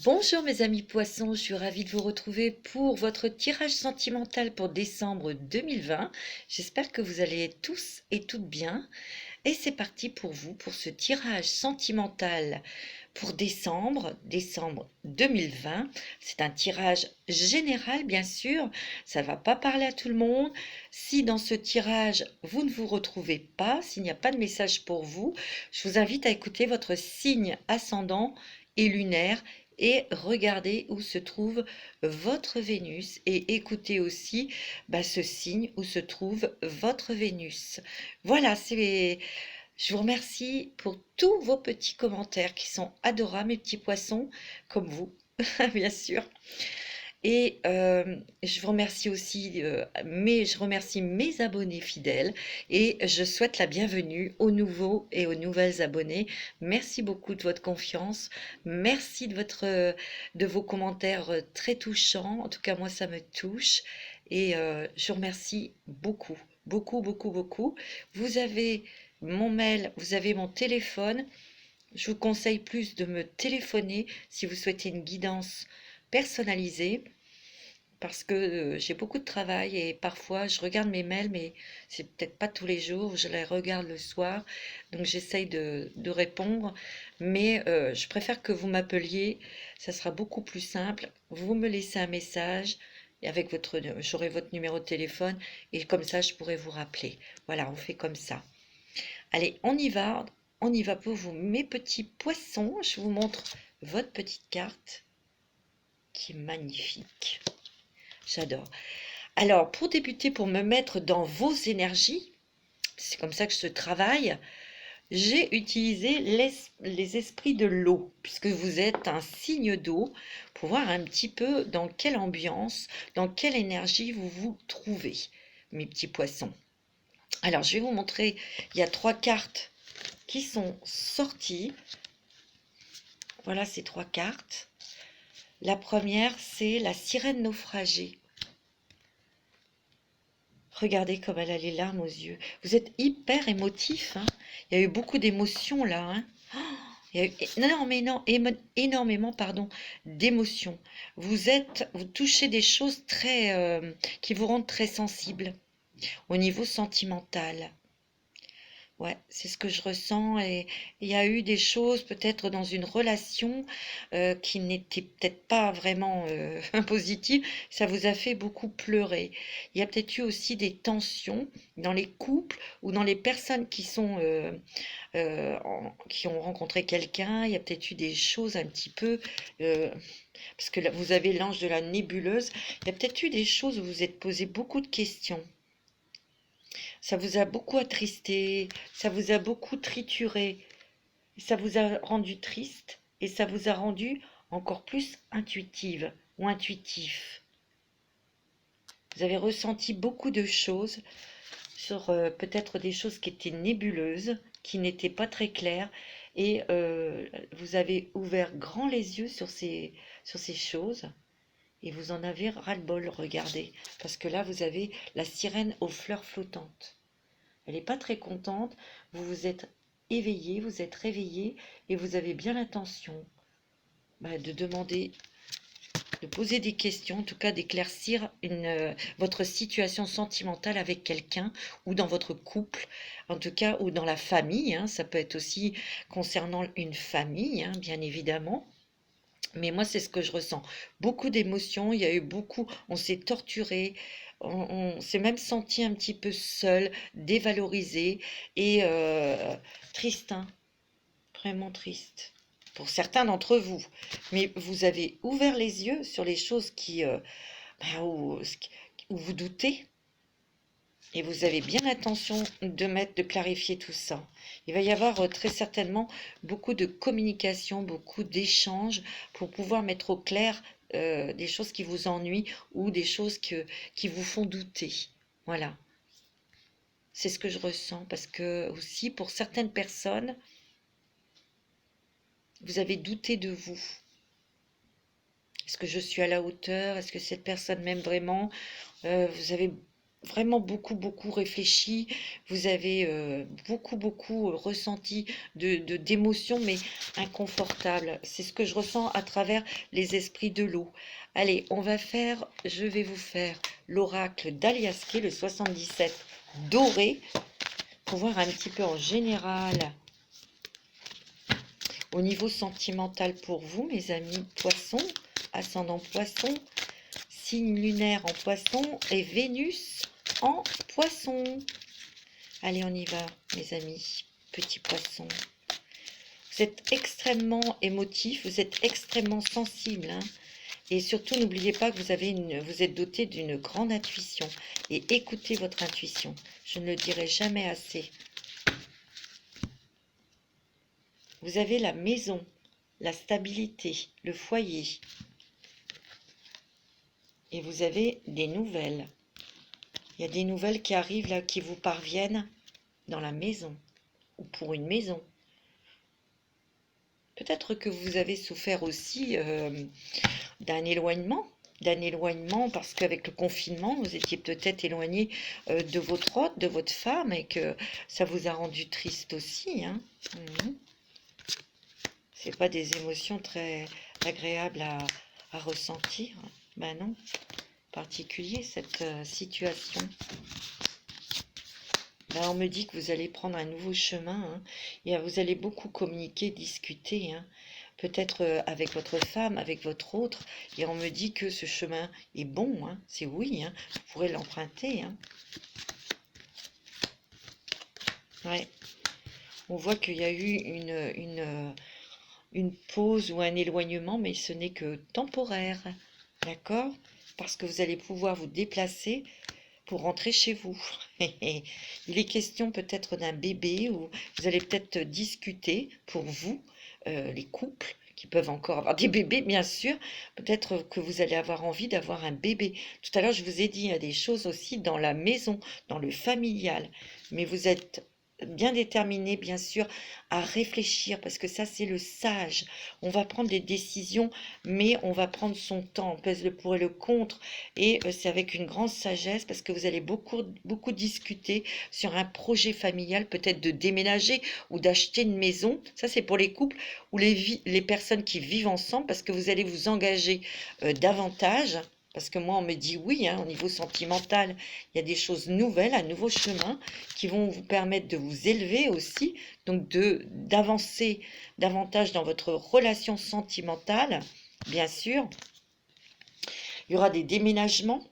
Bonjour mes amis poissons, je suis ravie de vous retrouver pour votre tirage sentimental pour décembre 2020. J'espère que vous allez tous et toutes bien. Et c'est parti pour vous, pour ce tirage sentimental pour décembre 2020. C'est un tirage général, bien sûr. Ça ne va pas parler à tout le monde. Si dans ce tirage, vous ne vous retrouvez pas, s'il n'y a pas de message pour vous, je vous invite à écouter votre signe ascendant et lunaire et regardez où se trouve votre Vénus et écoutez aussi ce signe où se trouve votre Vénus. Voilà, je vous remercie pour tous vos petits commentaires qui sont adorables, mes petits poissons, comme vous, bien sûr. Et je vous remercie aussi, je remercie mes abonnés fidèles et je souhaite la bienvenue aux nouveaux et aux nouvelles abonnés. Merci beaucoup de votre confiance. Merci de vos commentaires très touchants. En tout cas, moi, ça me touche. Et je vous remercie beaucoup, beaucoup, beaucoup, beaucoup. Vous avez mon mail, vous avez mon téléphone. Je vous conseille plus de me téléphoner si vous souhaitez une guidance personnalisée parce que j'ai beaucoup de travail et parfois je regarde mes mails, mais c'est peut-être pas tous les jours, je les regarde le soir, donc j'essaye de répondre, mais je préfère que vous m'appeliez, ça sera beaucoup plus simple. Vous me laissez un message et j'aurai votre numéro de téléphone et comme ça je pourrai vous rappeler. Voilà, on fait comme ça. Allez, on y va pour vous, mes petits poissons. Je vous montre votre petite carte qui est magnifique. J'adore. Alors, pour débuter, pour me mettre dans vos énergies, c'est comme ça que je travaille, j'ai utilisé les esprits de l'eau, puisque vous êtes un signe d'eau, pour voir un petit peu dans quelle ambiance, dans quelle énergie vous vous trouvez, mes petits poissons. Alors, je vais vous montrer, il y a 3 cartes qui sont sorties. Voilà ces 3 cartes. La première, c'est la sirène naufragée. Regardez comme elle a les larmes aux yeux. Vous êtes hyper émotif, hein. Il y a eu beaucoup d'émotions là, hein. Oh, il y a eu énormément, pardon, d'émotions. Vous touchez des choses qui vous rendent très sensible au niveau sentimental. Ouais, c'est ce que je ressens et il y a eu des choses peut-être dans une relation qui n'étaient peut-être pas vraiment positives, ça vous a fait beaucoup pleurer. Il y a peut-être eu aussi des tensions dans les couples ou dans les personnes qui ont rencontré quelqu'un, il y a peut-être eu des choses un petit peu, parce que là, vous avez l'ange de la nébuleuse, il y a peut-être eu des choses où vous vous êtes posé beaucoup de questions. Ça vous a beaucoup attristé, ça vous a beaucoup trituré, ça vous a rendu triste et ça vous a rendu encore plus intuitive ou intuitif. Vous avez ressenti beaucoup de choses sur peut-être des choses qui étaient nébuleuses, qui n'étaient pas très claires et vous avez ouvert grand les yeux sur ces choses. Et vous en avez ras-le-bol, regardez, parce que là, vous avez la sirène aux fleurs flottantes. Elle n'est pas très contente, vous vous êtes éveillé, vous êtes réveillé et vous avez bien l'intention de demander, de poser des questions, en tout cas d'éclaircir votre situation sentimentale avec quelqu'un ou dans votre couple, en tout cas, ou dans la famille, hein, ça peut être aussi concernant une famille, hein, bien évidemment. Mais moi, c'est ce que je ressens. Beaucoup d'émotions, il y a eu beaucoup, on s'est torturé, on s'est même senti un petit peu seul, dévalorisé et triste, hein, vraiment triste. Pour certains d'entre vous. Mais vous avez ouvert les yeux sur les choses où, où vous doutez. Et vous avez bien l'intention de clarifier tout ça. Il va y avoir très certainement beaucoup de communication, beaucoup d'échanges pour pouvoir mettre au clair des choses qui vous ennuient ou des choses qui vous font douter. Voilà, c'est ce que je ressens parce que aussi pour certaines personnes, vous avez douté de vous. Est-ce que je suis à la hauteur? Est-ce que cette personne m'aime vraiment? Vous avez vraiment beaucoup réfléchi, vous avez beaucoup ressenti d'émotions, mais inconfortables. C'est ce que je ressens à travers les esprits de l'eau. Allez, je vais vous faire l'oracle d'Aliaské, le 77 doré, pour voir un petit peu en général au niveau sentimental pour vous, mes amis poissons, ascendant poisson, signe lunaire en poisson et Vénus en poisson. Allez, on y va, mes amis, petits poissons. Vous êtes extrêmement émotifs, vous êtes extrêmement sensibles, hein. Et surtout, n'oubliez pas que vous êtes doté d'une grande intuition. Et écoutez votre intuition. Je ne le dirai jamais assez. Vous avez la maison, la stabilité, le foyer. Et vous avez des nouvelles. Il y a des nouvelles qui arrivent là, qui vous parviennent dans la maison ou pour une maison. Peut-être que vous avez souffert aussi d'un éloignement parce qu'avec le confinement, vous étiez peut-être éloigné de votre hôte, de votre femme et que ça vous a rendu triste aussi, hein. C'est pas des émotions très agréables à ressentir. Ben non, particulier cette situation. Ben, on me dit que vous allez prendre un nouveau chemin, hein, et vous allez beaucoup communiquer, discuter, hein, peut-être avec votre femme, avec votre autre, et on me dit que ce chemin est bon, hein, c'est oui, hein, vous pourrez l'emprunter, hein. Ouais. On voit qu'il y a eu une pause ou un éloignement, mais ce n'est que temporaire, d'accord? Parce que vous allez pouvoir vous déplacer pour rentrer chez vous. Il est question peut-être d'un bébé ou vous allez peut-être discuter pour vous, les couples qui peuvent encore avoir des bébés, bien sûr. Peut-être que vous allez avoir envie d'avoir un bébé. Tout à l'heure, je vous ai dit, il y a des choses aussi dans la maison, dans le familial. Mais vous êtes bien déterminé, bien sûr, à réfléchir parce que ça, c'est le sage. On va prendre des décisions, mais on va prendre son temps. On pèse le pour et le contre. Et c'est avec une grande sagesse parce que vous allez beaucoup discuter sur un projet familial, peut-être de déménager ou d'acheter une maison. Ça, c'est pour les couples ou les personnes qui vivent ensemble parce que vous allez vous engager davantage. Parce que moi, on me dit oui, hein, au niveau sentimental, il y a des choses nouvelles, un nouveau chemin qui vont vous permettre de vous élever aussi, donc d'avancer davantage dans votre relation sentimentale, bien sûr. Il y aura des déménagements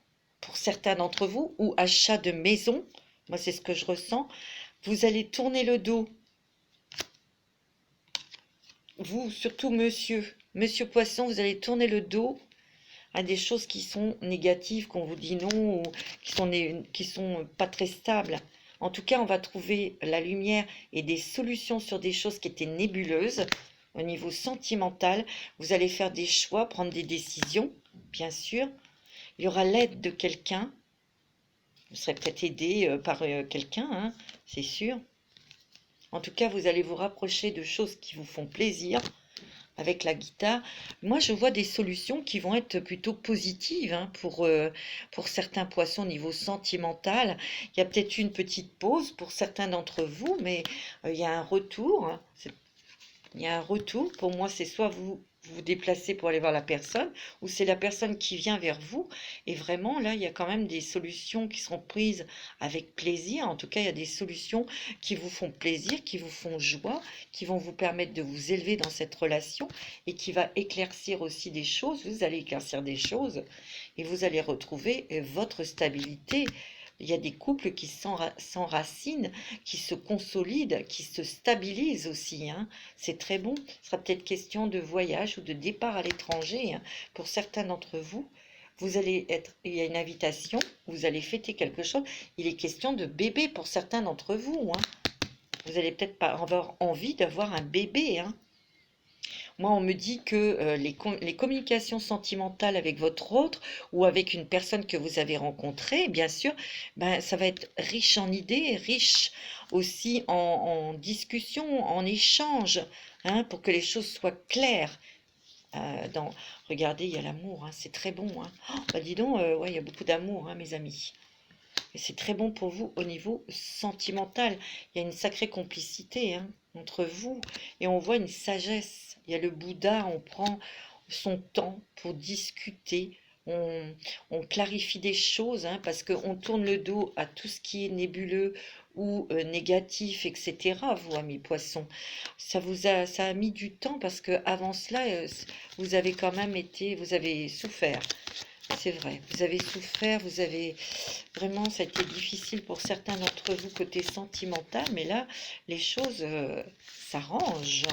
pour certains d'entre vous ou achat de maison. Moi, c'est ce que je ressens. Vous allez tourner le dos. Vous, surtout monsieur Poisson, vous allez tourner le dos à des choses qui sont négatives, qu'on vous dit non, ou qui sont pas très stables. En tout cas, on va trouver la lumière et des solutions sur des choses qui étaient nébuleuses. Au niveau sentimental, vous allez faire des choix, prendre des décisions, bien sûr. Il y aura l'aide de quelqu'un. Vous serez peut-être aidé par quelqu'un, hein, c'est sûr. En tout cas, vous allez vous rapprocher de choses qui vous font plaisir avec la guitare. Moi, je vois des solutions qui vont être plutôt positives, hein, pour certains poissons au niveau sentimental. Il y a peut-être une petite pause pour certains d'entre vous, mais il y a un retour, hein. Il y a un retour. Pour moi, c'est soit vous vous déplacez pour aller voir la personne, ou c'est la personne qui vient vers vous. Et vraiment, là, il y a quand même des solutions qui seront prises avec plaisir. En tout cas, il y a des solutions qui vous font plaisir, qui vous font joie, qui vont vous permettre de vous élever dans cette relation et qui va éclaircir aussi des choses. Vous allez éclaircir des choses et vous allez retrouver votre stabilité. Il y a des couples qui s'enracinent, qui se consolident, qui se stabilisent aussi, hein. C'est très bon. Ce sera peut-être question de voyage ou de départ à l'étranger, hein. Pour certains d'entre vous, il y a une invitation, vous allez fêter quelque chose. Il est question de bébé pour certains d'entre vous, hein. Vous allez peut-être pas avoir envie d'avoir un bébé, hein. Moi, on me dit que les communications sentimentales avec votre autre ou avec une personne que vous avez rencontrée, bien sûr, ben, ça va être riche en idées, riche aussi en discussions, en échanges, hein, pour que les choses soient claires. Regardez, il y a l'amour, hein, c'est très bon, hein. Oh, bah dis donc, ouais, il y a beaucoup d'amour, hein, mes amis. Et c'est très bon pour vous au niveau sentimental. Il y a une sacrée complicité hein, entre vous et on voit une sagesse. Il y a le Bouddha, on prend son temps pour discuter. On, on clarifie des choses hein, parce qu'on tourne le dos à tout ce qui est nébuleux ou négatif, etc. Vous, amis poissons, ça a mis du temps parce que avant cela, vous avez quand même été, vous avez souffert. C'est vrai, vous avez souffert, vous avez vraiment, ça a été difficile pour certains d'entre vous côté sentimental, mais là, les choses s'arrangent.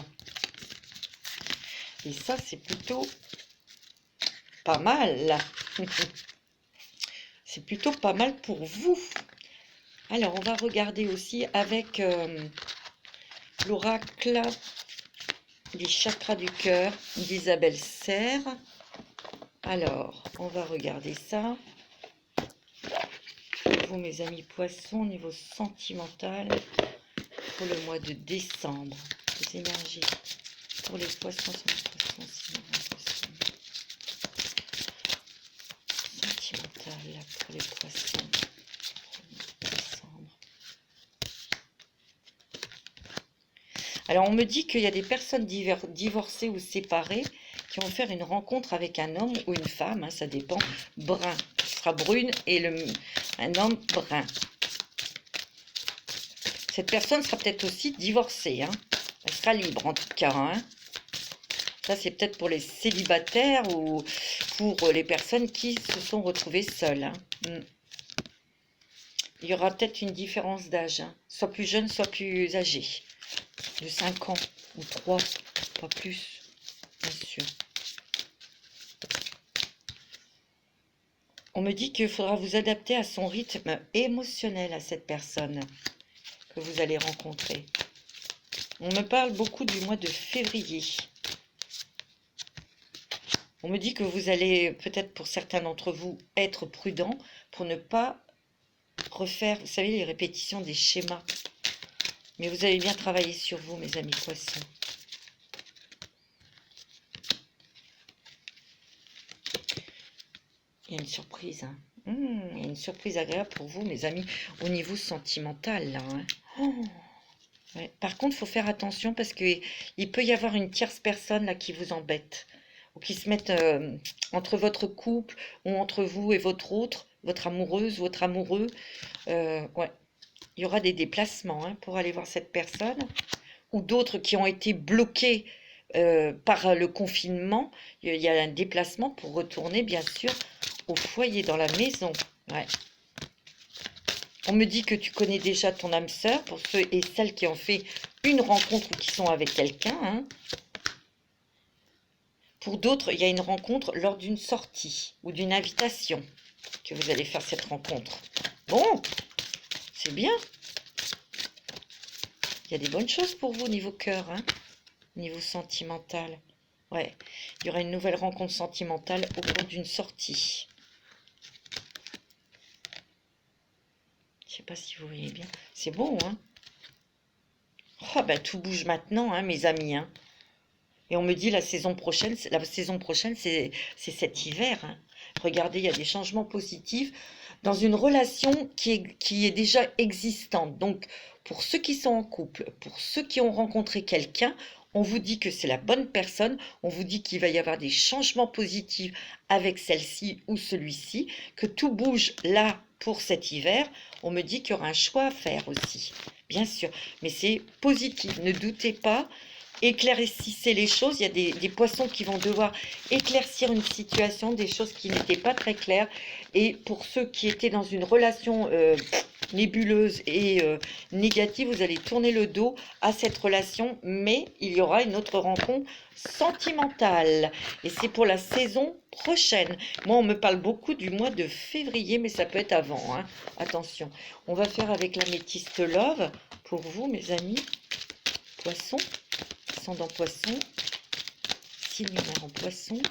Et ça, c'est plutôt pas mal. C'est plutôt pas mal pour vous. Alors, on va regarder aussi avec l'oracle des chakras du cœur d'Isabelle Serre. Alors, on va regarder ça. Vous, mes amis poissons, au niveau sentimental, pour le mois de décembre, les énergies pour les poissons, sentimental pour les poissons, décembre. Alors, on me dit qu'il y a des personnes divorcées ou séparées qui vont faire une rencontre avec un homme ou une femme, hein, ça dépend, brun. Ce sera brune et un homme brun. Cette personne sera peut-être aussi divorcée, hein. Elle sera libre en tout cas. Hein. Ça, c'est peut-être pour les célibataires ou pour les personnes qui se sont retrouvées seules. Hein. Il y aura peut-être une différence d'âge, hein. Soit plus jeune, soit plus âgé. De 5 ans ou 3, pas plus, bien sûr. On me dit qu'il faudra vous adapter à son rythme émotionnel à cette personne que vous allez rencontrer. On me parle beaucoup du mois de février. On me dit que vous allez, peut-être pour certains d'entre vous, être prudent pour ne pas refaire, vous savez, les répétitions des schémas. Mais vous allez bien travailler sur vous, mes amis poissons. Il y a une surprise, hein. Il y a une surprise agréable pour vous, mes amis, au niveau sentimental, là. Hein. Oh. Ouais. Par contre, il faut faire attention parce qu'il peut y avoir une tierce personne là qui vous embête ou qui se mette entre votre couple ou entre vous et votre amoureuse, votre amoureux. Ouais. Il y aura des déplacements hein, pour aller voir cette personne ou d'autres qui ont été bloqués par le confinement. Il y a un déplacement pour retourner, bien sûr, au foyer, dans la maison. Ouais. On me dit que tu connais déjà ton âme sœur, pour ceux et celles qui ont fait une rencontre ou qui sont avec quelqu'un. Hein. Pour d'autres, il y a une rencontre lors d'une sortie ou d'une invitation que vous allez faire cette rencontre. Bon, c'est bien. Il y a des bonnes choses pour vous au niveau cœur, hein, au niveau sentimental. Ouais, il y aura une nouvelle rencontre sentimentale au cours d'une sortie. Je sais pas si vous voyez bien. C'est beau, hein? Oh, ben tout bouge maintenant, hein, mes amis, hein. Et on me dit la saison prochaine, c'est cet hiver. Hein. Regardez, il y a des changements positifs dans une relation qui est déjà existante. Donc, pour ceux qui sont en couple, pour ceux qui ont rencontré quelqu'un, on vous dit que c'est la bonne personne, on vous dit qu'il va y avoir des changements positifs avec celle-ci ou celui-ci, que tout bouge là pour cet hiver. On me dit qu'il y aura un choix à faire aussi, bien sûr, mais c'est positif, ne doutez pas. Éclaircissez les choses, il y a des poissons qui vont devoir éclaircir une situation, des choses qui n'étaient pas très claires. Et pour ceux qui étaient dans une relation nébuleuse et négative, vous allez tourner le dos à cette relation, mais il y aura une autre rencontre sentimentale. Et c'est pour la saison prochaine. Moi, on me parle beaucoup du mois de février, mais ça peut être avant. Hein. Attention, on va faire avec l'améthyste love pour vous, mes amis poissons. Ascendant poisson, signe lunaire en poisson.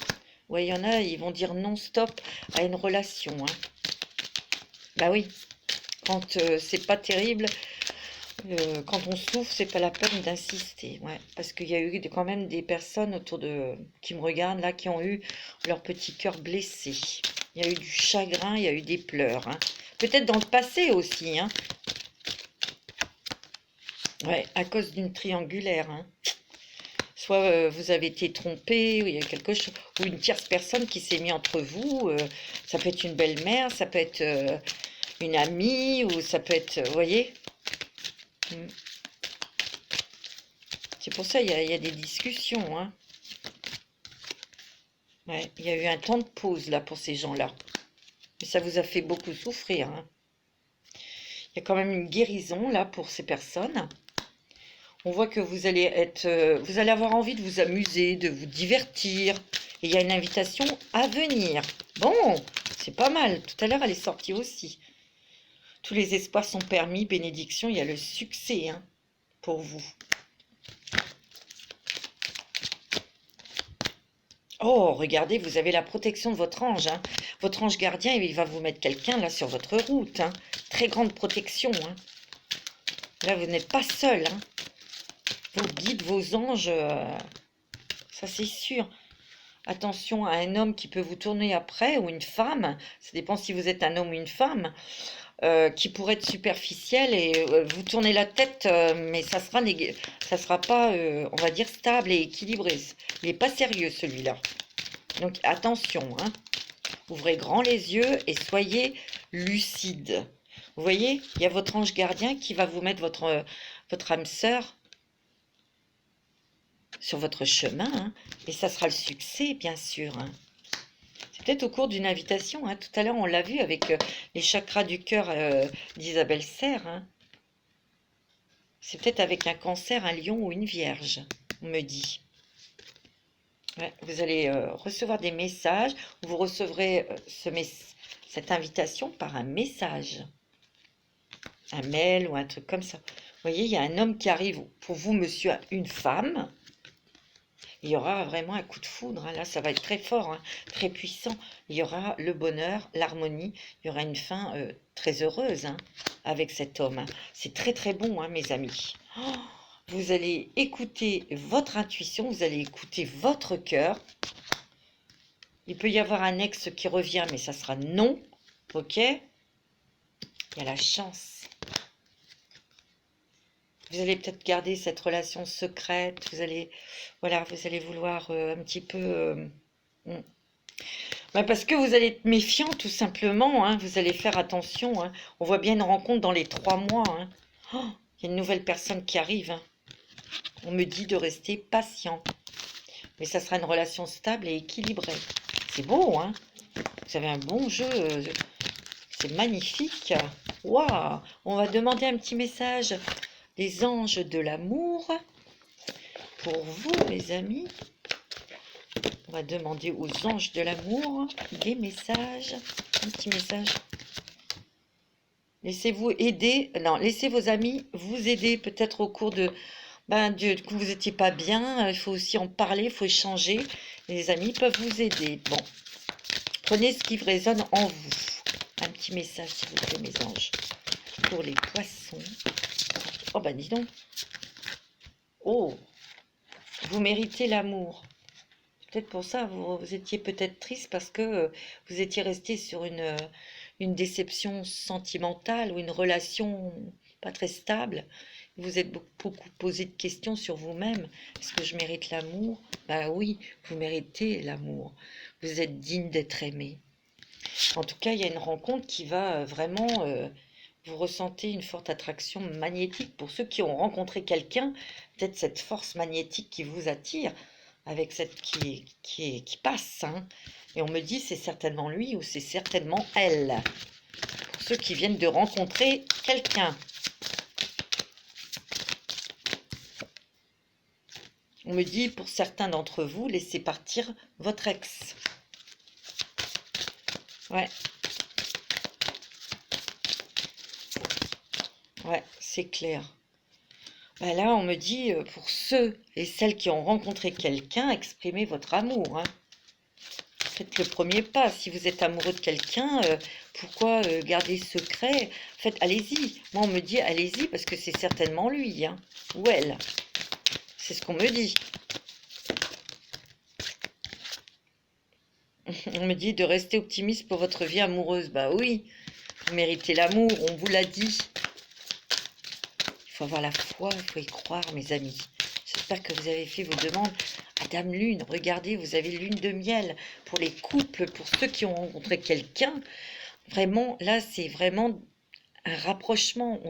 Ouais, il y en a, ils vont dire non-stop à une relation. Hein. Bah oui, quand c'est pas terrible, quand on souffre, c'est pas la peine d'insister. Ouais, parce qu'il y a eu quand même des personnes autour de qui me regardent là, qui ont eu leur petit cœur blessé. Il y a eu du chagrin, il y a eu des pleurs. Hein. Peut-être dans le passé aussi, hein. Ouais, à cause d'une triangulaire, hein. Soit vous avez été trompé, ou il y a quelque chose, ou une tierce personne qui s'est mise entre vous. Ça peut être une belle-mère, ça peut être une amie, ou ça peut être, vous voyez. Mm. C'est pour ça il y a des discussions, hein. Ouais, il y a eu un temps de pause là pour ces gens-là. Et ça vous a fait beaucoup souffrir, hein. Il y a quand même une guérison là pour ces personnes. On voit que vous allez être, vous allez avoir envie de vous amuser, de vous divertir. Et il y a une invitation à venir. Bon, c'est pas mal. Tout à l'heure, elle est sortie aussi. Tous les espoirs sont permis. Bénédiction, il y a le succès, hein, pour vous. Oh, regardez, vous avez la protection de votre ange, hein. Votre ange gardien, il va vous mettre quelqu'un là sur votre route, hein. Très grande protection, hein. Là, vous n'êtes pas seul, hein. Vos guides, vos anges, ça c'est sûr. Attention à un homme qui peut vous tourner après, ou une femme, ça dépend si vous êtes un homme ou une femme, qui pourrait être superficiel et vous tourner la tête, mais ça sera pas, on va dire, stable et équilibré. Il n'est pas sérieux celui-là. Donc attention, hein. Ouvrez grand les yeux et soyez lucide. Vous voyez, il y a votre ange gardien qui va vous mettre votre âme sœur sur votre chemin, hein, et ça sera le succès, bien sûr, hein. C'est peut-être au cours d'une invitation, hein. Tout à l'heure, on l'a vu avec les chakras du cœur d'Isabelle Serre, hein. C'est peut-être avec un cancer, un lion ou une vierge, on me dit. Ouais, vous allez recevoir des messages, vous recevrez cette invitation par un message, un mail ou un truc comme ça. Vous voyez, il y a un homme qui arrive pour vous, monsieur, une femme. Il y aura vraiment un coup de foudre, hein. Là, ça va être très fort, hein, très puissant. Il y aura le bonheur, l'harmonie. Il y aura une fin très heureuse, hein, avec cet homme, hein. C'est très très bon, hein, mes amis. Oh, vous allez écouter votre intuition, vous allez écouter votre cœur. Il peut y avoir un ex qui revient, mais ça sera non. Ok? Il y a la chance. Vous allez peut-être garder cette relation secrète. Voilà, vous allez vouloir un petit peu... Parce que vous allez être méfiant, tout simplement, hein. Vous allez faire attention, hein. On voit bien une rencontre dans les 3 mois, hein. Oh, il y a une nouvelle personne qui arrive, hein. On me dit de rester patient. Mais ça sera une relation stable et équilibrée. C'est beau, hein. Vous avez un bon jeu. C'est magnifique. Waouh! On va demander un petit message des anges de l'amour pour vous, mes amis. On va demander aux anges de l'amour des messages. Un petit message. Laissez-vous aider. Non, laissez vos amis vous aider peut-être au cours que vous n'étiez pas bien. Il faut aussi en parler, il faut échanger. Les amis peuvent vous aider. Bon, prenez ce qui résonne en vous. Un petit message, s'il vous plaît, mes anges. Pour les poissons. Oh, dis donc. Oh, vous méritez l'amour. Peut-être pour ça, vous étiez peut-être triste parce que vous étiez resté sur une déception sentimentale ou une relation pas très stable. Vous êtes beaucoup posé de questions sur vous-même. Est-ce que je mérite l'amour? Ben oui, vous méritez l'amour. Vous êtes digne d'être aimé. En tout cas, il y a une rencontre qui va vraiment... vous ressentez une forte attraction magnétique. Pour ceux qui ont rencontré quelqu'un, peut-être cette force magnétique qui vous attire, avec cette qui passe, hein. Et on me dit c'est certainement lui ou c'est certainement elle. Pour ceux qui viennent de rencontrer quelqu'un. On me dit pour certains d'entre vous, laissez partir votre ex. Ouais. Ouais, c'est clair. Là, on me dit, pour ceux et celles qui ont rencontré quelqu'un, exprimez votre amour, hein. Faites le premier pas. Si vous êtes amoureux de quelqu'un, pourquoi garder secret? Faites, allez-y. Moi, on me dit, allez-y, parce que c'est certainement lui, hein, ou elle. C'est ce qu'on me dit. On me dit de rester optimiste pour votre vie amoureuse. Bah oui, Vous méritez l'amour, on vous l'a dit. Il faut avoir la foi, il faut y croire, mes amis. J'espère que vous avez fait vos demandes à Dame Lune. Regardez, vous avez lune de miel pour les couples, pour ceux qui ont rencontré quelqu'un. Vraiment, là, c'est vraiment un rapprochement.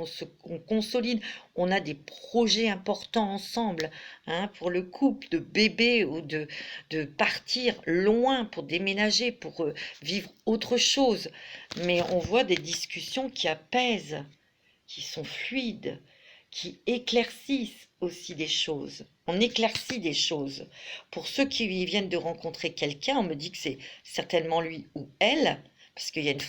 On consolide. On a des projets importants ensemble, hein, pour le couple, de bébé ou de partir loin pour déménager, pour vivre autre chose. Mais on voit des discussions qui apaisent, qui sont fluides, qui éclaircissent aussi des choses. On éclaircit des choses. Pour ceux qui viennent de rencontrer quelqu'un, on me dit que c'est certainement lui ou elle, parce qu'il y a une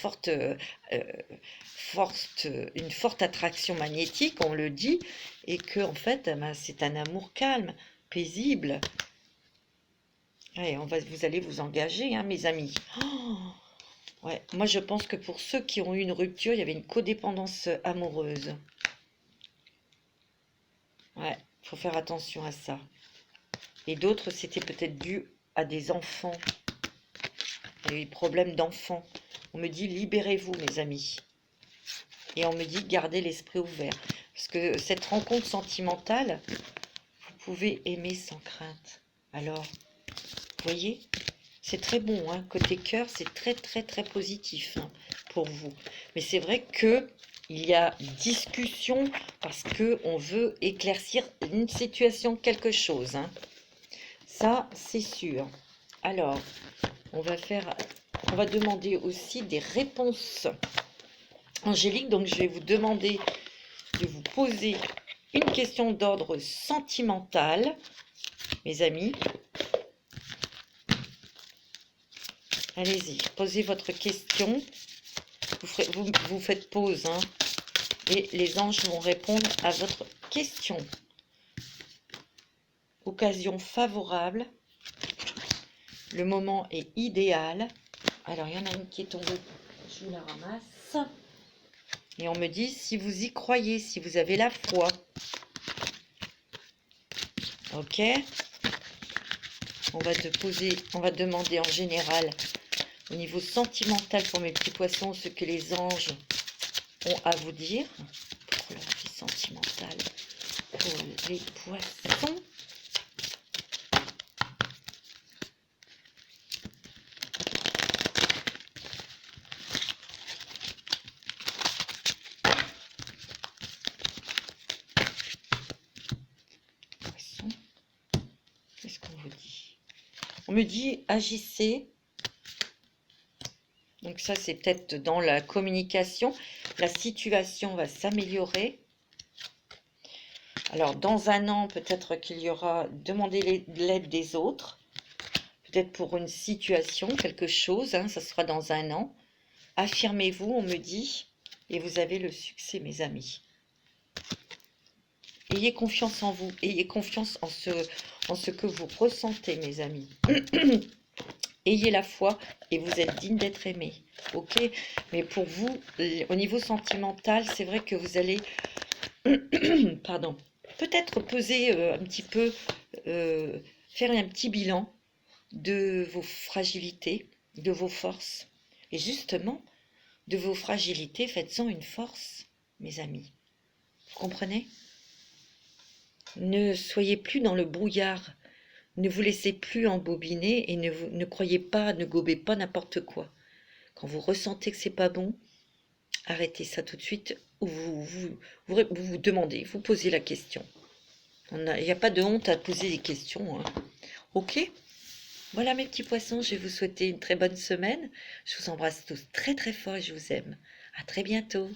forte attraction magnétique, on le dit, et que en fait, c'est un amour calme, paisible. Allez, vous allez vous engager, hein, mes amis. Oh, ouais, moi, je pense que pour ceux qui ont eu une rupture, il y avait une codépendance amoureuse. Ouais, il faut faire attention à ça. Et d'autres, c'était peut-être dû à des enfants. Il y a eu des problèmes d'enfants. On me dit, libérez-vous, mes amis. Et on me dit, gardez l'esprit ouvert. Parce que cette rencontre sentimentale, vous pouvez aimer sans crainte. Alors, vous voyez, c'est très bon, hein. Côté cœur, c'est très, très, très positif, hein, pour vous. Mais c'est vrai que il y a discussion parce qu'on veut éclaircir une situation, quelque chose, hein. Ça, c'est sûr. Alors, on va demander aussi des réponses angéliques. Donc, je vais vous demander de vous poser une question d'ordre sentimental, mes amis. Allez-y, posez votre question. Vous faites pause, hein, et les anges vont répondre à votre question. Occasion favorable. Le moment est idéal. Alors, il y en a une qui est tombée. Je vous la ramasse. Et on me dit si vous y croyez, si vous avez la foi. Ok. On va demander en général, au niveau sentimental pour mes petits poissons, ce que les anges ont à vous dire. Pour la vie sentimentale, pour les poissons. Qu'est-ce qu'on vous dit? On me dit agissez. Donc ça, c'est peut-être dans la communication. La situation va s'améliorer. Alors, dans un an, peut-être qu'il y aura demander l'aide des autres. Peut-être pour une situation, quelque chose, hein, ça sera dans un an. Affirmez-vous, on me dit, et vous avez le succès, mes amis. Ayez confiance en vous, ayez confiance en ce que vous ressentez, mes amis. Ayez la foi et vous êtes digne d'être aimé. Ok? Mais pour vous, au niveau sentimental, c'est vrai que vous allez, pardon, peut-être peser un petit peu, faire un petit bilan de vos fragilités, de vos forces. Et justement, de vos fragilités, faites-en une force, mes amis. Vous comprenez? Ne soyez plus dans le brouillard. Ne vous laissez plus embobiner et ne croyez pas, ne gobez pas n'importe quoi. Quand vous ressentez que c'est pas bon, arrêtez ça tout de suite ou vous demandez, vous posez la question. Il n'y a pas de honte à poser des questions, hein. Ok? Voilà mes petits poissons, je vais vous souhaiter une très bonne semaine. Je vous embrasse tous très très fort et je vous aime. À très bientôt.